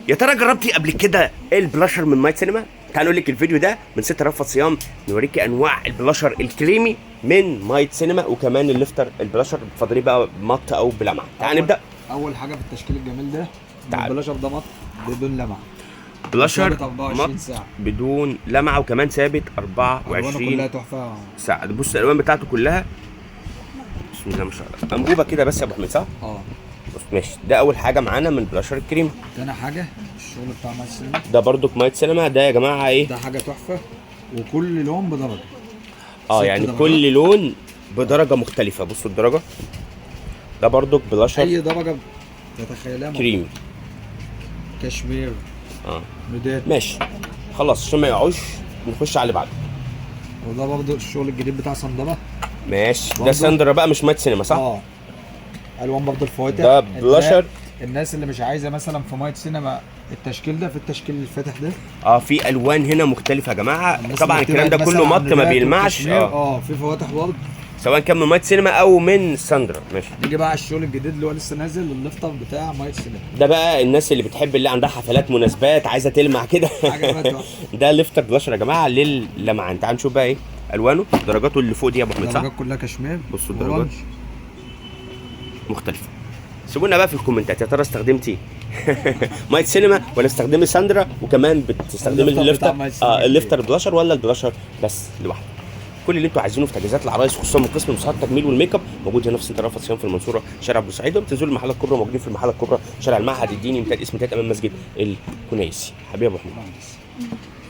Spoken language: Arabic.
يا ترى جربتي قبل كده البلاشر من مايت سينما؟ تعالوا لك الفيديو ده من 6 رفعت صيام نوريكي انواع البلاشر الكريمي من مايت سينما، وكمان الليفتر البلاشر بتفضليه بقى مط او بلمعه. تعال نبدا. اول حاجه في التشكيل الجميل ده تعال. البلاشر ده مط بدون لمعه، بلاشر ثابت 24 مط ساعه بدون لمعه، وكمان ثابت الوانه 24 كلها تحفه. ساعه. بص الالوان بتاعته كلها بسم الله ما شاء الله انبوبه كده بس يا ابو حميد، صح؟ بص ماشي. ده اول حاجه معانا من البلاشر الكريمي. تاني حاجه الشغل بتاع مايت سينما ده برضك مايت سينما. ده يا جماعه ايه؟ ده حاجه تحفه، وكل لون بدرجه. يعني 6 درجات. كل لون بدرجه مختلفه. بصوا الدرجه. ده برضك بلاشر اي درجه تتخيلها كريمي. كشمير اه نودات. ماشي خلاص عشان ما يقعوش نخش على اللي بعده. وده برضه الشغل الجديد بتاع صندبه. ماشي ده برضو. ساندرا بقى مش مايت سينما، صح؟ الوان برضه الفواتح. ده بلاشر. الناس اللي مش عايزه مثلا في مايت سينما التشكيل ده، في التشكيل الفاتح ده في الوان هنا مختلفه يا جماعه. الناس طبعا اللي الكلام ده بتبعد كله مثلاً عن مط ما النودات بيلمعش. والكشمير. في فواتح برضه. سواء كان من مايت سينما او من ساندرا. ماشي. نيجي بقى على الشغل الجديد اللي هو لسه نازل، الليفتر بتاع مايت سينما. ده بقى الناس اللي بتحب اللي عندها حفلات مناسبات عايزه تلمع كده. حاجه بقى تحفة. ده ليفتر بلاشر يا جماعه للمعان. تعال نشوف بقى ايه الوانه، درجاته اللي فوق دي يا ابو حميد، صح؟ درجات كلها كشمير. بصوا الدرجات أورانج. مختلفه. سيبونا بقى في الكومنتات يا ترى استخدمتي مايت سينما ولا استخدمي ساندرا، وكمان بتستخدمي الليفتر الليفتر بتاع مايت سينما الليفتر بلاشر ولا البلاشر بس لوحده. كل اللي انتوا عايزينه في تجهيزات العرايس، خصوصا من قسم مساعدة التجميل والميك اب، موجود هنا في سنتر رفعت صيام في المنصوره شارع بورسعيد. وبتنزلوا المحلات الكبرى، موجودين في المحله الكبرى شارع المعهد الديني، اسم امام مسجد الكنيسي. حبيبي يا ابو حميد.